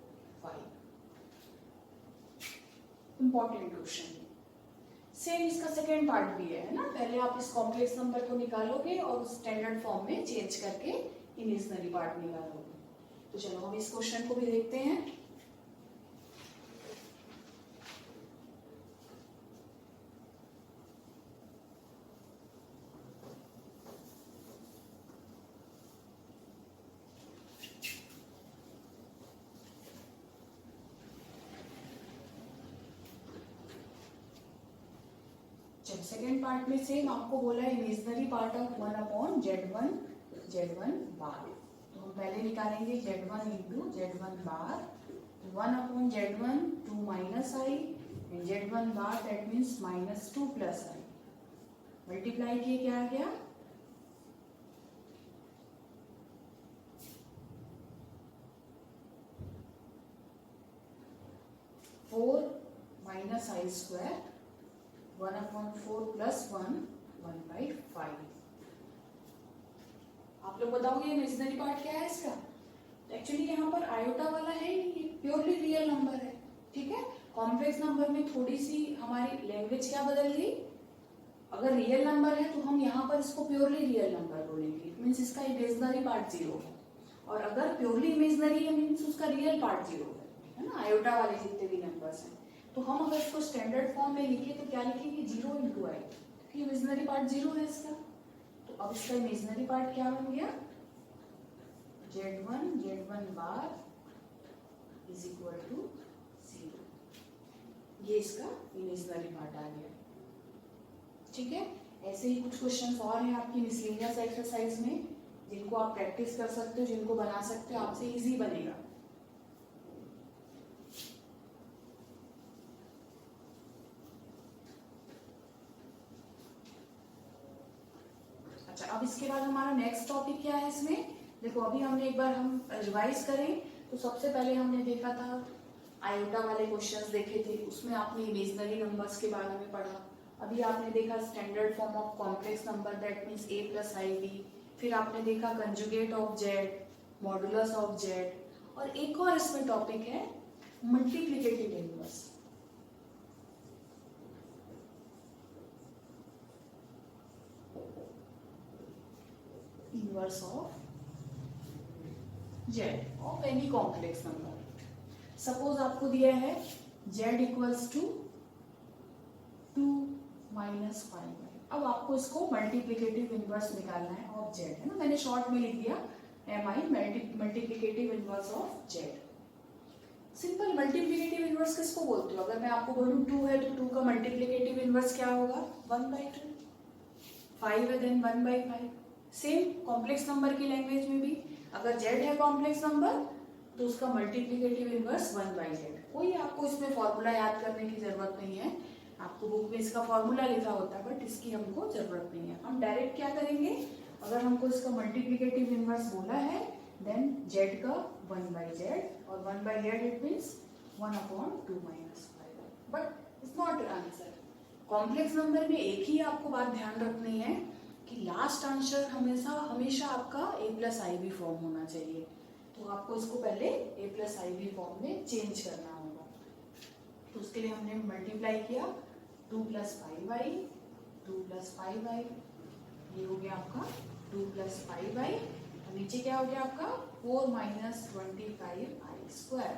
Important question. सेम इसका सेकेंड पार्ट भी है ना। पहले आप इस कॉम्प्लेक्स नंबर को निकालोगे और स्टैंडर्ड फॉर्म में चेंज करके इमेजिनरी पार्ट निकालोगे। तो चलो हम इस क्वेश्चन को भी देखते हैं। चलो सेकेंड पार्ट में सेम आपको बोला है इमेजिनरी पार्ट ऑफ 1/z1 बार। तो हम पहले निकालेंगे z1 into z1 bar. 1/z1 2 minus I and z1 bar that means -2 plus I. Multiply किए क्या आ गया? 4 माइनस आई स्क्वायर 1/4 प्लस 1/5। आप लोग बताओगे इमेजिनरी पार्ट क्या है इसका? एक्चुअली यहाँ पर आयोटा वाला है नहीं, ये प्योरली रियल नंबर है। ठीक है, कॉम्प्लेक्स नंबर में थोड़ी सी हमारी लैंग्वेज क्या बदल गई। अगर रियल नंबर है तो हम यहाँ पर इसको प्योरली रियल नंबर बोलेंगे, मीन्स इसका इमेजिनरी पार्ट 0 है। और अगर प्योरली इमेजिनरी है मीन्स उसका रियल पार्ट 0 है ना। आयोटा वाले जितने भी नंबर्स हैं, तो हम अगर इसको स्टैंडर्ड फॉर्म में लिखे तो क्या लिखेंगे? 0 इंटू आई, क्योंकि इमेजिनरी पार्ट 0 है इसका। तो अब इसका इमेजिनरी पार्ट क्या बन गया? z1 bar is equal to 0। ये इसका इमेजिनरी पार्ट आ गया। ठीक है, ऐसे ही कुछ क्वेश्चन और हैं आपकी मिसलेनियस एक्सरसाइज में, जिनको आप प्रैक्टिस कर सकते हो, जिनको बना सकते हो, आपसे इजी बनेगा। अच्छा, अब इसके बाद हमारा नेक्स्ट टॉपिक क्या है इसमें? देखो अभी हमने एक बार हम रिवाइज करें तो सबसे पहले हमने देखा था आयोटा वाले क्वेश्चंस देखे थे, उसमें आपने इमेजिनरी नंबर्स के बारे में पढ़ा। अभी आपने देखा standard form of complex number that means a plus I B. फिर आपने देखा conjugate of Z, modulus of Z, और एक और इसमें टॉपिक है multiplicative inverse. Inverse of Z of any complex number. Suppose आपको दिया है z इक्वल्स टू 2 माइनस 5। अब आपको इसको मल्टीप्लिकेटिव इनवर्स निकालना है ऑफ जेड, है ना। मैंने शॉर्ट में लिख दिया mi multiplicative inverse of Z. Simple multiplicative inverse किसको बोलते हो? अगर मैं आपको बोलूं 2 है तो 2 का मल्टीप्लिकेटिव इनवर्स क्या होगा? 1/2। 5 है देन 1/5। सेम कॉम्प्लेक्स नंबर की लैंग्वेज में भी अगर z है कॉम्प्लेक्स नंबर तो उसका मल्टीप्लिकेटिव इनवर्स 1/z। कोई आपको इसमें फॉर्मूला याद करने की जरूरत नहीं है, आपको बुक में इसका फॉर्मूला लिखा होता है, बट इसकी हमको जरूरत नहीं है। हम डायरेक्ट क्या करेंगे, अगर हमको इसका मल्टीप्लिकेटिव इनवर्स बोला है देन z का 1/z, और 1/z it means 1/2 minus 5। But it's not answer. Complex number में एक ही आपको बात ध्यान रखनी है कि लास्ट आंसर हमेशा आपका a plus I B form होना चाहिए। तो आपको इसको पहले a plus I B form में चेंज करना होगा। तो उसके लिए हमने मल्टीप्लाई किया 2 प्लस 5y, 2 प्लस 5y, ये हो गया आपका 2 प्लस 5y, और नीचे क्या हो गया आपका 4 minus 25i square.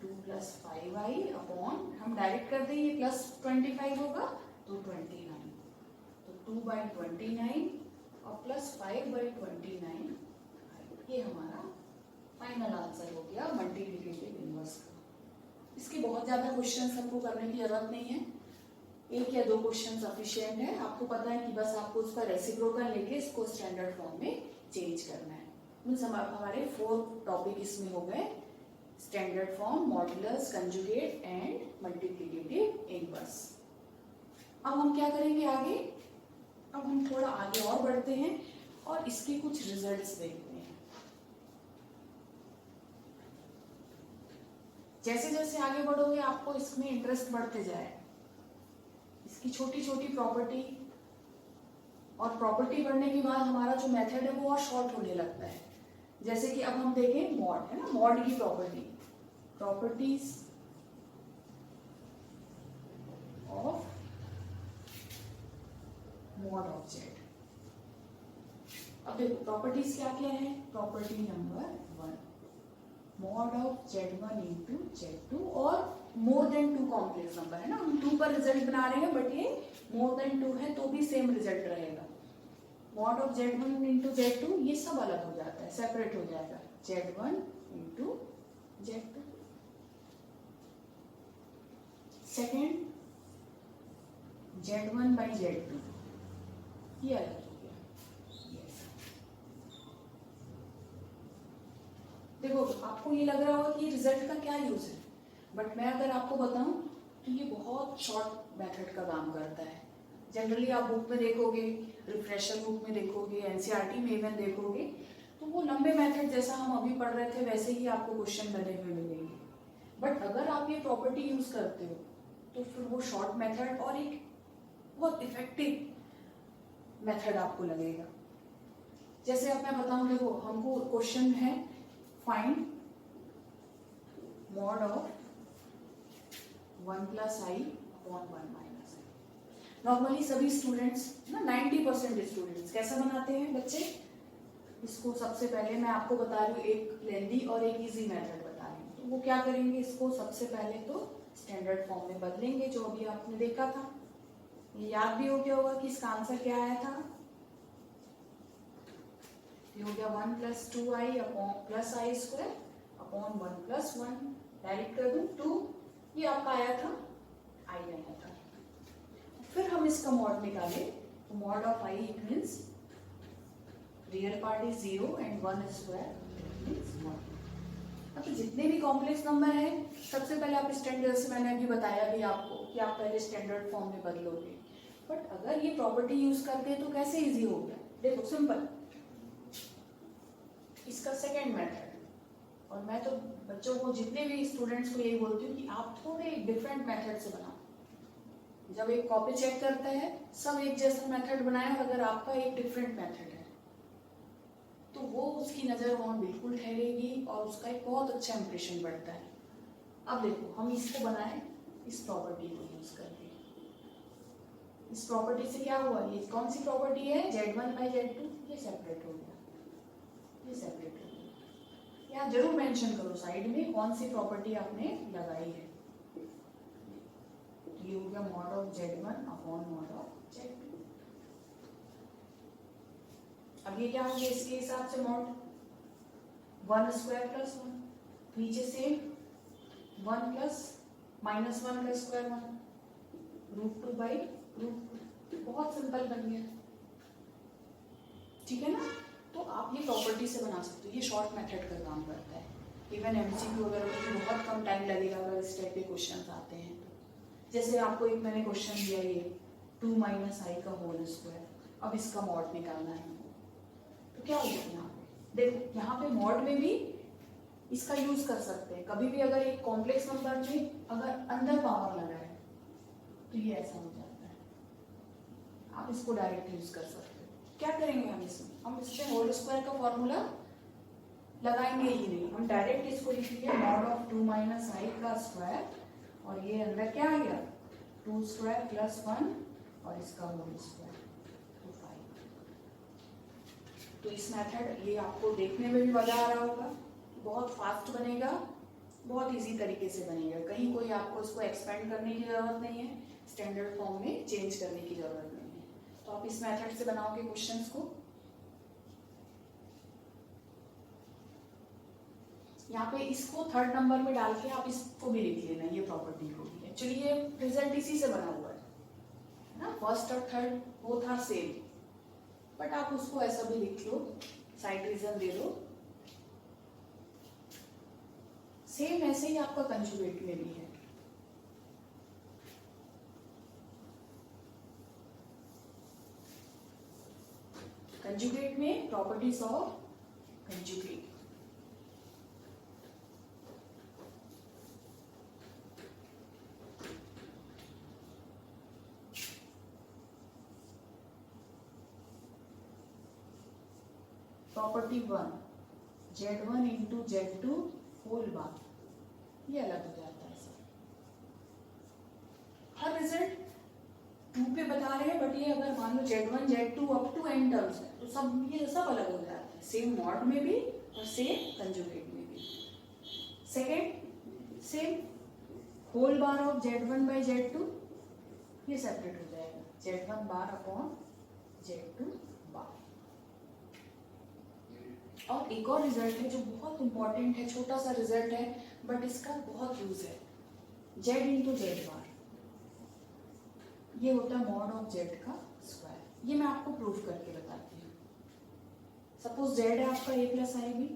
2 plus 5y upon, हम डायरेक्ट कर दें ये प्लस 25 होगा तो 29, तो 2/29 और प्लस 5/29, ये हमारा फाइनल आंसर हो गया मल्टीप्लिकेटिव इनवर्स का। इसके बहुत ज़्यादा क्वेश्चंस हमको करने की जरूरत नहीं है, 1 या 2 क्वेश्चन सफिशिएंट है। आपको पता है कि बस आपको उसका रेसिप्रोकल लेके इसको स्टैंडर्ड फॉर्म में चेंज करना है। मीन्स हमारे 4 टॉपिक इसमें हो गए, standard form, modulus, conjugate and multiplicative inverse. अब हम क्या करेंगे आगे, अब हम थोड़ा आगे और बढ़ते हैं और इसके कुछ रिजल्ट्स देखते हैं। जैसे जैसे आगे बढ़ोगे आपको इसमें इंटरेस्ट बढ़ते जाए, इसकी छोटी छोटी प्रॉपर्टी, और प्रॉपर्टी बढ़ने के बाद हमारा जो मेथड है वो और शॉर्ट होने लगता है। जैसे कि अब हम देखें मॉड, है ना, मॉड की properties of mod of Z. अब देखो प्रॉपर्टीज क्या क्या है, property number 1, mod of Z1 into Z2, और मोर देन 2 कॉम्प्लेक्स नंबर है ना, हम 2 पर रिजल्ट बना रहे हैं बट ये मोर देन 2 है तो भी सेम रिजल्ट रहेगा। Mod of Z1 into Z2 ये सब अलग हो जाता है, सेपरेट हो जाएगा, Z1 into Z2। Second Z1 by Z2 ये अलग हो गया। देखो आपको ये लग रहा होगा कि रिजल्ट का क्या यूज है, बट मैं अगर आपको बताऊं तो ये बहुत शॉर्ट मेथड का काम करता है। जनरली आप बुक में देखोगे, रिफ्रेशर बुक में देखोगे, एनसीईआरटी में इवन देखोगे तो वो लंबे मेथड जैसा हम अभी पढ़ रहे थे वैसे ही आपको क्वेश्चन बने हुए मिलेंगे। बट अगर आप ये प्रॉपर्टी यूज करते हो तो फिर वो शॉर्ट मेथड और एक बहुत इफेक्टिव मेथड आपको लगेगा। जैसे अब मैं बताऊं, देखो हमको क्वेश्चन है find mod of 1 plus I upon 1 minus I. Normally सभी स्टूडेंट्स ना 90% स्टूडेंट्स कैसा बनाते हैं बच्चे, इसको सबसे पहले मैं आपको बता रही हूँ एक लेंदी और एक इजी मेथड बता रही हूँ। तो वो क्या करेंगे, इसको सबसे पहले तो स्टैंडर्ड फॉर्म में बदलेंगे जो अभी आपने देखा था। ये याद भी हो गया होगा कि इसका आंसर क्या आया था, ये हो गया 1 प्लस 2i अपॉन प्लस आई स्क्वायर अपॉन 1 प्लस 1, डायरेक्ट कर दूं 2, ये आपका आया था i आया था। फिर हम इसका मॉड निकाले तो mod of i means real part is 0 and 1 square means 1। अब तो जितने भी कॉम्प्लेक्स नंबर है सबसे पहले आप स्टैंडर्ड से, मैंने अभी बताया भी आपको कि आप पहले स्टैंडर्ड फॉर्म में बदलोगे। बट अगर ये प्रॉपर्टी यूज करते हैं तो कैसे इजी हो गया, देखो सिंपल, इसका सेकेंड मेथड। और मैं तो बच्चों को, जितने भी स्टूडेंट्स को यही बोलती हूँ कि आप थोड़े डिफरेंट मेथड से बनाओ। जब एक कॉपी चेक करता है सब एक जैसा मेथड बनाए, और अगर आपका एक डिफरेंट मेथड है तो वो उसकी नज़र वहाँ बिल्कुल ठहरेगी और उसका एक बहुत अच्छा इंप्रेशन बढ़ता है। अब देखो हम इसको बनाए इस प्रॉपर्टी को यूज करके। इस प्रॉपर्टी से क्या हुआ, ये कौन सी प्रॉपर्टी है, Z1 बाई Z2, ये सेपरेट हो गया, ये सेपरेट हो गया। यहाँ जरूर मेंशन करो साइड में कौन सी प्रॉपर्टी आपने लगाई है। ये हो गया mod of Z1 upon mod of Z2। अब ये क्या हो गया इसके हिसाब से, मॉड 1 स्क्वायर प्लस 1, नीचे से 1 प्लस माइनस 1 का स्क्वायर 1, √2 बाई √2। बहुत सिंपल बन गया, ठीक है ना। तो आप ये प्रॉपर्टी से बना सकते हो, ये शॉर्ट मेथड का काम करता है। इवन एमसीक्यू वगैरह में भी बहुत कम टाइम लगेगा अगर इस टाइप के क्वेश्चन आते हैं तो। जैसे आपको एक मैंने क्वेश्चन दिया ये 2 माइनस आई का होल स्क्वायर, अब इसका मॉड निकालना है हमको, तो क्या होगा यहाँ पे, देखो यहाँ पे मॉड में भी इसका यूज कर सकते हैं। कभी भी अगर एक कॉम्प्लेक्स नंबर में अगर अंदर पावर लगा है तो ये ऐसा हो जाता है, आप इसको डायरेक्ट यूज कर सकते हो। क्या करेंगे हम इसमें, हम इससे होल स्क्वायर का फॉर्मूला लगाएंगे ही नहीं, हम डायरेक्ट इसको लिखेंगे मॉड ऑफ 2 माइनस आई का स्क्वायर, और ये अंदर क्या आ गया 2 स्क्वायर प्लस 1 और इसका होल स्क्वायर तो 5। तो इस मेथड ये आपको देखने में भी मजा आ रहा होगा, बहुत फास्ट बनेगा, बहुत इजी तरीके से बनेगा, कहीं कोई आपको इसको एक्सपेंड करने की जरूरत नहीं है, स्टैंडर्ड फॉर्म में चेंज करने की जरूरत नहीं है। तो आप इस मेथड से बनाओगे क्वेश्चंस को। यहाँ पे इसको थर्ड नंबर में डाल के आप इसको भी लिख लेना, ये प्रॉपर्टी को भी। एक्चुअली ये रिजल्ट इसी से बना हुआ है ना, फर्स्ट और थर्ड वो था सेम, बट आप उसको ऐसा भी लिख लो, साइड रीजन दे दो सेम ऐसे ही आपका कंजुगेट में भी है। कंजुगेट में properties of conjugate, property 1 Z1 into Z2 whole bar, ये अलग हो जाता है सर। हर रिजल्ट 2 पे बता रहे हैं, बट ये अगर मान लो Z1 Z2 up to n terms है तो सब ये सब अलग हो जाता है, सेम मॉड में भी और सेम कंजुगेट में भी। Second, same whole bar of Z1 by Z2, ये सेपरेट हो जाएगा, Z1 बार अपॉन Z2 बार। और एक और रिजल्ट है जो बहुत इंपॉर्टेंट है, छोटा सा रिजल्ट है बट इसका बहुत यूज है, Z इंटू जेड बार, ये होता है मॉड ऑफ Z का स्क्वायर। ये मैं आपको प्रूफ करके बताती हूँ। सपोज Z है आपका a प्लस आई बी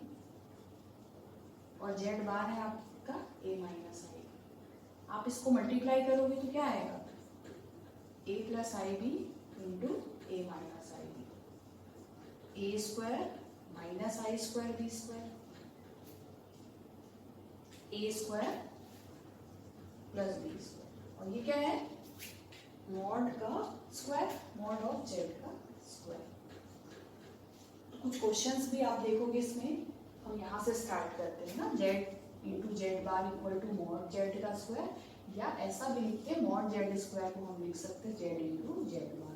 और Z बार है आपका a माइनस आई बी। आप इसको मल्टीप्लाई करोगे तो क्या आएगा, a plus I B into a minus I B, a square minus I square B square, a square plus B square, और ये क्या है, मॉड का स्क्वायर, मॉड ऑफ Z का स्क्वायर। तो कुछ क्वेश्चंस भी आप देखोगे इसमें, हम यहाँ से स्टार्ट करते हैं ना, Z into Z bar equal to mod Z का स्क्वायर, या ऐसा भी लिखते हैं मॉड Z स्क्वायर को हम लिख सकते हैं Z इंटू जेड बार।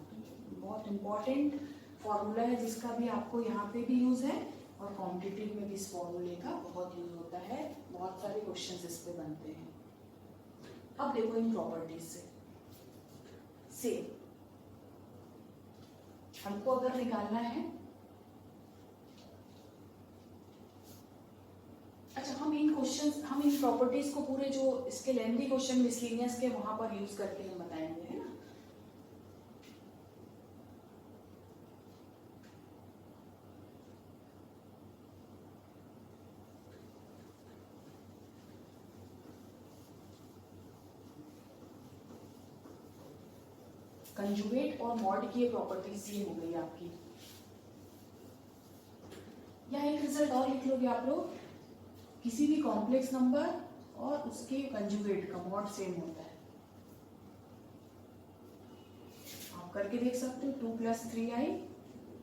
बहुत इंपॉर्टेंट फॉर्मूला है जिसका भी आपको यहाँ पे भी यूज है और कॉम्पिटिटिव में भी इस फॉर्मूले का बहुत यूज होता है, बहुत सारे क्वेश्चंस इस पे बनते हैं। अब देखो इन प्रॉपर्टीज से हमको अगर निकालना है, अच्छा हम इन प्रॉपर्टीज को पूरे जो इसके लेंथी क्वेश्चन मिसलिनियस के वहां पर यूज करके हम बताएंगे, है ना। कंजुगेट और मॉड की प्रॉपर्टीज ये हो गई आपकी। या एक रिजल्ट और लिख लोगे आप लोग, किसी भी कॉम्प्लेक्स नंबर और उसके कंजुगेट का मॉड सेम होता है। आप करके देख सकते हो, 2 प्लस 3i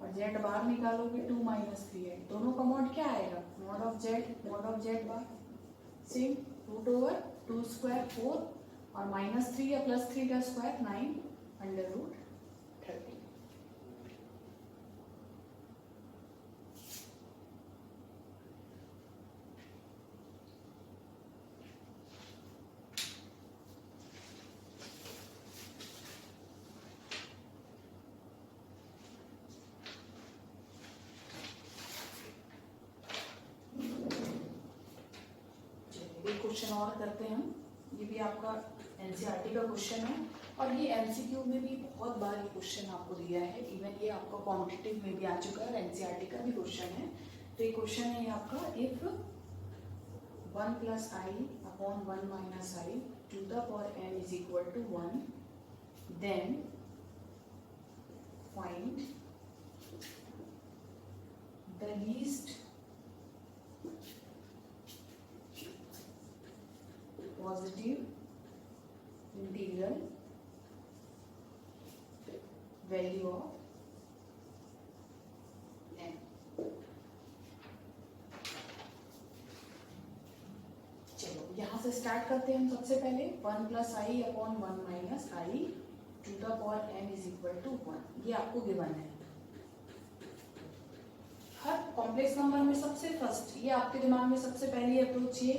और Z बार निकालोगे 2 माइनस 3i, दोनों का मॉड क्या आएगा, mod of Z bar same, root over 2 square 4 और माइनस 3 या प्लस 3 का स्क्वायर 9 अंडर रूट 30। एक क्वेश्चन और करते हैं हम, ये भी आपका एनसीईआरटी का क्वेश्चन है और ये एमसीक्यू में भी बहुत बार ये क्वेश्चन आपको दिया है, इवन ये आपका कॉम्पिटिटिव में भी आ चुका है, एनसीईआरटी का भी क्वेश्चन है। तो ये क्वेश्चन है ये आपका, if 1 plus I upon 1 minus I to the power n is equal to 1, then find the least positive integral value of n। चलो यहां से स्टार्ट करते हैं हम। सबसे पहले 1 plus I upon 1 minus I to the power n is equal to 1, ये आपको गिवन है। हर कॉम्प्लेक्स नंबर में सबसे फर्स्ट ये आपके दिमाग में सबसे पहली अप्रोच ये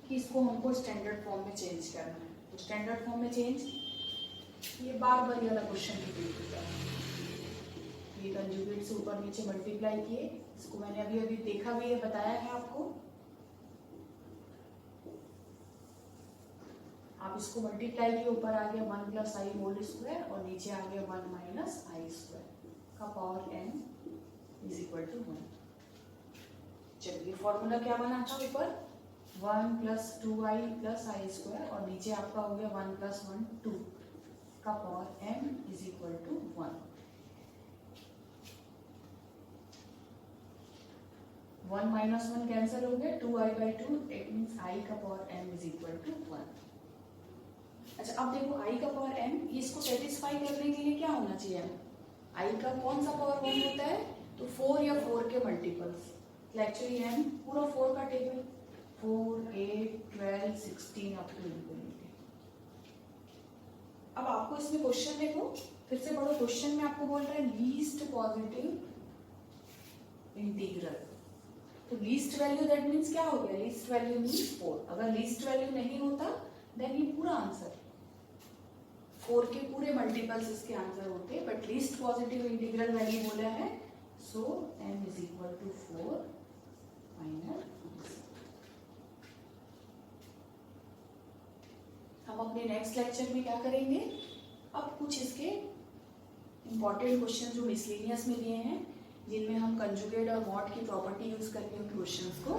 कि इसको हमको स्टैंडर्ड फॉर्म में चेंज करना है। तो स्टैंडर्ड फॉर्म में चेंज, ये बार बार वाला क्वेश्चन रिपीट होता है, ये कंजुगेट से ऊपर नीचे मल्टीप्लाई किए, इसको मैंने अभी अभी देखा भी है, बताया है आपको। आप इसको मल्टीप्लाई किए, ऊपर आ गया 1 प्लस आई होल स्क्वायर और नीचे आ गया 1 माइनस आई स्क्वायर का power n is equal to 1। चलिए फॉर्मूला क्या बना था ऊपर, 1 प्लस 2i प्लस आई स्क्वायर, और नीचे आपका हो गया 1 प्लस 1 2 का power m is equal to 1. 1 माइनस 1 कैंसिल हो गया, 2i/2, इट मीन्स i का power m is equal to 1. अच्छा, अब देखो i का पावर m, इसको सेटिस्फाई करने के लिए क्या होना चाहिए? i का कौन सा पावर 1 होता है? तो 4 या 4 के मल्टीपल्स. एक्चुअली m पूरा 4 का टेबल, 4, 8, 12, 16 अप टू इन्फिनिटी. अब आपको इसमें क्वेश्चन देखो, फिर से पढ़ो. क्वेश्चन में आपको बोल रहा है लीस्ट पॉजिटिव इंटीग्रल. तो लीस्ट वैल्यू दैट मीन्स क्या हो गया? Least value means 4. अगर लीस्ट वैल्यू नहीं होता देन ये पूरा आंसर 4 के पूरे मल्टीपल्स इसके आंसर होते, but least positive integral value बोला है, so m is equal to 4 final. हम अपने नेक्स्ट लेक्चर में क्या करेंगे? अब कुछ इसके इंपॉर्टेंट क्वेश्चन जो मिसलेनियस में लिए हैं, जिनमें हम कंजुगेट और मॉड की प्रॉपर्टी यूज करके उन क्वेश्चंस को